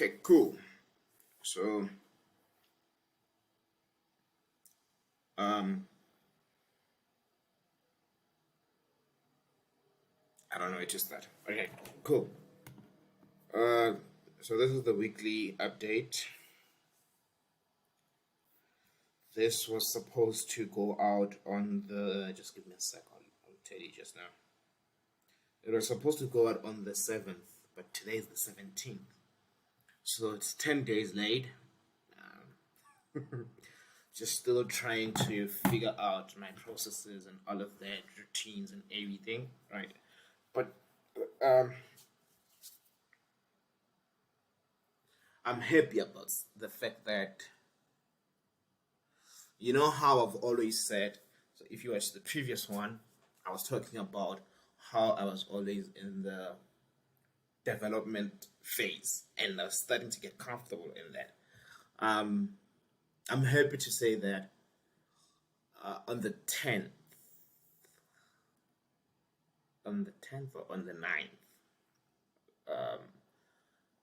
Okay, cool. So, um, I don't know where to start. Okay, cool. Uh, so this is the weekly update. This was supposed to go out on the. Just give me a sec. I'll tell you just now. It was supposed to go out on the 7th, but today is the 17th. So it's 10 days late. Just still trying to figure out my processes and all of that, routines and everything, right? But um, I'm happy about the fact that you know how I've always said. So if you watch the previous one, I was talking about how I was always in the development phase and I was starting to get comfortable in that. Um, I'm happy to say that on the 10th, or on the 9th,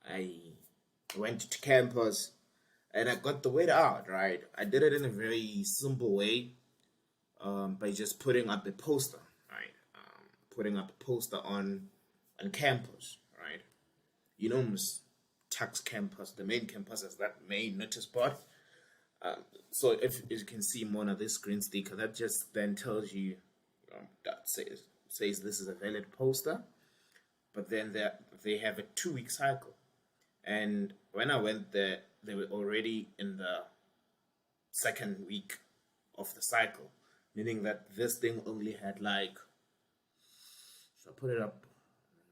I went to campus and I got the word out, right? I did it in a very simple way, by just putting up a poster, right? Putting up a poster on campus, right? You know, Tax campus, the main campus is that main notice board. So if you can see more on this green sticker, that just then tells you, that says this is a valid poster. But then they have a 2 week cycle, and when I went there, they were already in the second week of the cycle, meaning that this thing only had like, so I put it up on the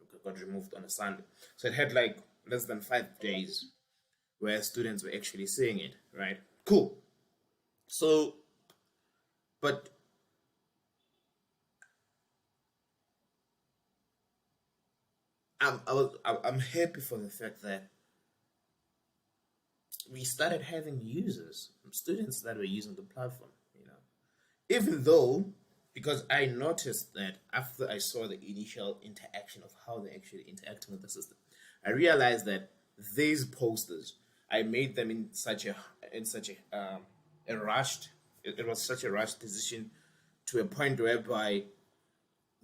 9th, it got removed on a Sunday. So it had like less than 5 days where students were actually seeing it, right? Cool. So, but I'm happy for the fact that we started having users, students that were using the platform, even though, because I noticed that after I saw the initial interaction of how they actually interacting with the system, I realized that these posters, I made them in such a rushed, it was such a rushed decision, to a point whereby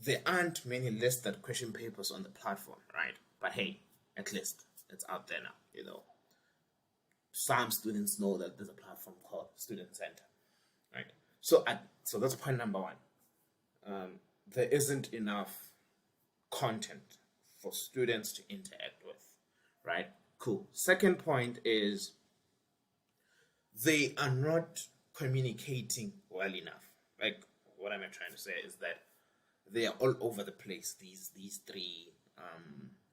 there aren't many listed question papers on the platform, right? But hey, at least it's out there now. Some students know that there's a platform called Student Center, right? So that's point number one. There isn't enough content for students to interact with, right? Cool. Second point is they are not communicating well enough. Like, what am I trying to say is that they are all over the place. These three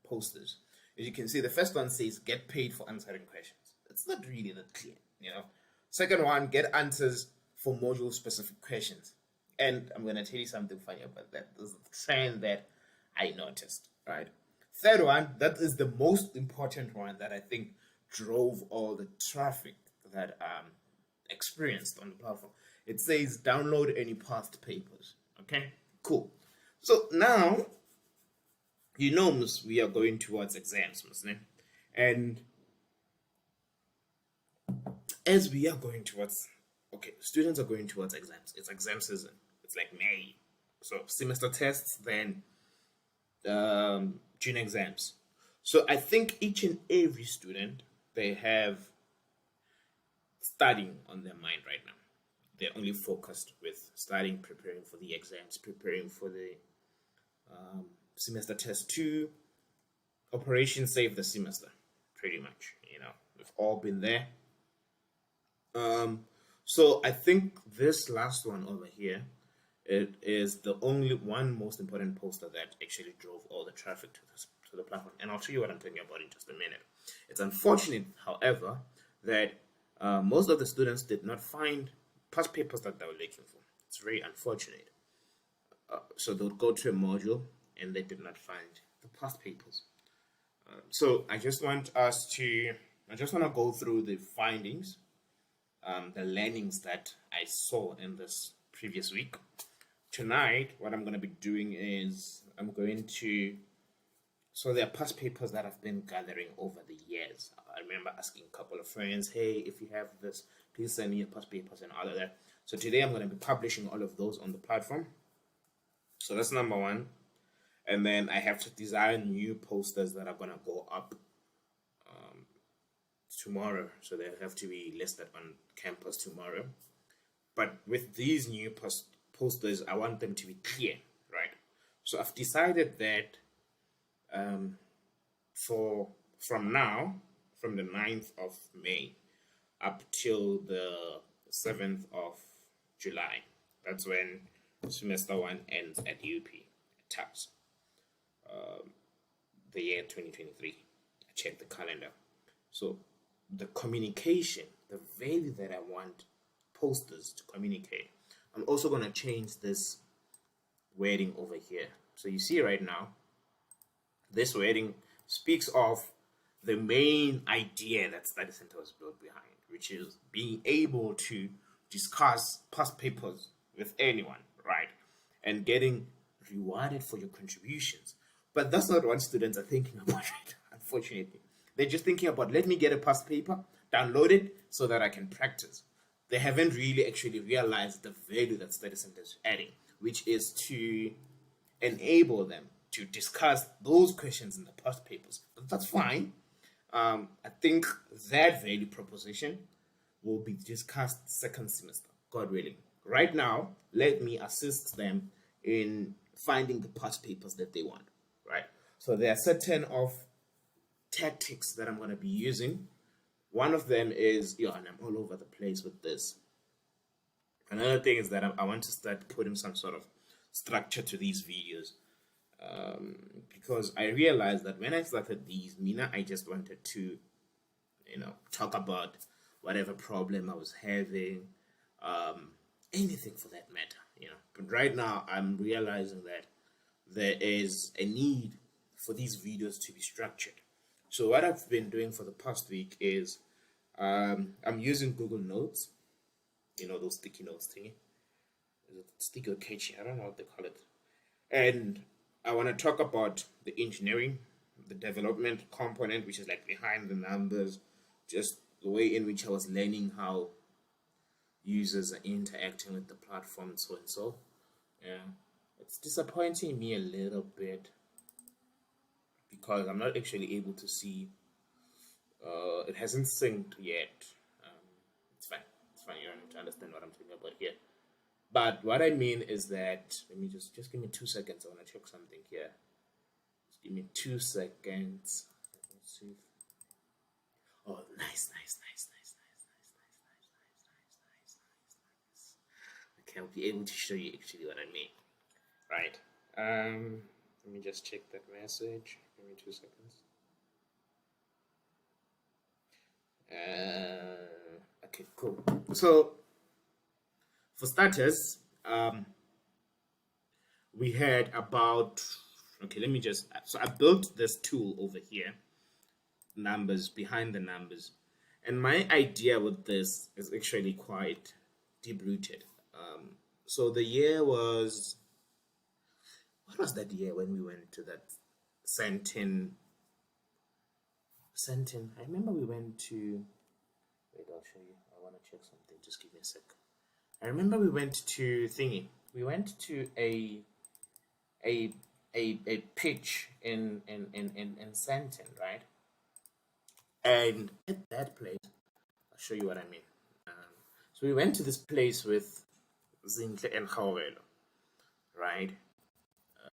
posters. As you can see, the first one says "get paid for answering questions." It's not really that clear. Second one, get answers for module specific questions. And I'm gonna tell you something funny about that. There's a trend that I noticed, right? Third one, that is the most important one that I think drove all the traffic that experienced on the platform. It says download any past papers. Okay, cool. So now we are going towards exams, Muslim. And as we are going towards, okay, students are going towards exams. It's exam season. It's like May. So semester tests, then June exams. So I think each and every student, they have studying on their mind right now. They're only focused with studying, preparing for the exams, preparing for the semester test two, Operation Save the Semester, pretty much. We've all been there. So I think this last one over here, it is the only one most important poster that actually drove all the traffic to the platform. And I'll show you what I'm talking about in just a minute. It's unfortunate, however, that most of the students did not find past papers that they were looking for. It's very unfortunate. So they would go to a module and they did not find the past papers. So I just want to go through the findings, the learnings that I saw in this previous week. Tonight, what I'm going to be doing is I'm going to So there are past papers that I've been gathering over the years. I remember asking a couple of friends, hey, if you have this, please send me your past papers and all of that. So today I'm going to be publishing all of those on the platform. So that's number one. And then I have to design new posters that are going to go up tomorrow. So they have to be listed on campus tomorrow. But with these new posters, I want them to be clear, right? So I've decided that from now, from the 9th of May up till the 7th of July, that's when semester 1 ends at UP, at TAPS, the year 2023. I checked the calendar. So the communication, the value that I want posters to communicate, I'm also going to change this wording over here. So you see right now, this wording speaks of the main idea that Study Center was built behind, which is being able to discuss past papers with anyone, right? And getting rewarded for your contributions. But that's not what students are thinking about, right? Unfortunately. They're just thinking about, let me get a past paper, download it so that I can practice. They haven't really actually realized the value that Study Center is adding, which is to enable them to discuss those questions in the past papers. But that's fine. I think that value proposition will be discussed second semester, God willing. Right now, let me assist them in finding the past papers that they want, right? So there are certain of tactics that I'm going to be using. One of them is, and I'm all over the place with this. Another thing is that I want to start putting some sort of structure to these videos. Because I realized that when I started these, I just wanted to, talk about whatever problem I was having, anything for that matter, But right now, I'm realizing that there is a need for these videos to be structured. So what I've been doing for the past week is I'm using Google Notes, those sticky notes thingy. Is it sticky or catchy? I don't know what they call it. And I want to talk about the engineering, the development component, which is like behind the numbers, just the way in which I was learning how users are interacting with the platform, so and so. Yeah, it's disappointing me a little bit because I'm not actually able to see. It hasn't synced yet. It's fine. It's fine. You don't need to understand what I'm talking about here. But what I mean is that, let me just give me 2 seconds. I want to check something here. Just give me 2 seconds. Let's see. Oh, nice. Okay, I'll be able to show you actually what I mean. Right. Let me just check that message. Give me 2 seconds. Okay, cool. So, for starters, we had about, so I built this tool over here, numbers, behind the numbers. And my idea with this is actually quite deep-rooted. So the year was, what was that year when we went to that Sentin? I remember we went to, wait, I'll show you. I want to check something. Just give me a sec. I remember we went to thingy. We went to a pitch in Sentin, right? And at that place, I'll show you what I mean. So we went to this place with Zinhle and Howelo, right?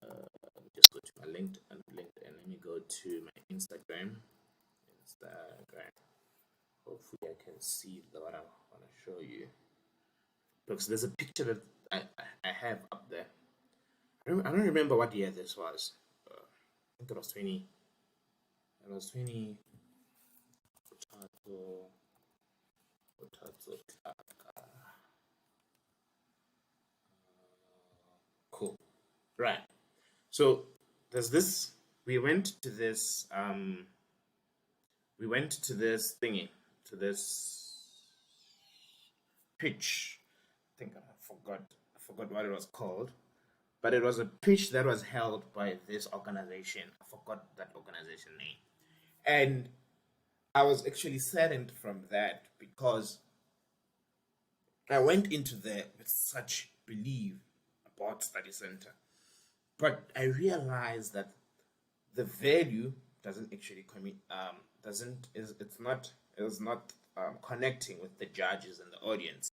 Let me just go to my LinkedIn. Let me go to my Instagram. Hopefully I can see what I want to show you. Because there's a picture that I have up there. I don't remember what year this was. I think it was 20. It was 20. Cool. Right. So there's this. We went to this thingy, to this pitch. I think I forgot what it was called. but it was a pitch that was held by this organization. I forgot that organization name. And I was actually saddened from that because I went into there with such belief about study center, but I realized that the value doesn't actually commit doesn't is it's not connecting with the judges and the audience.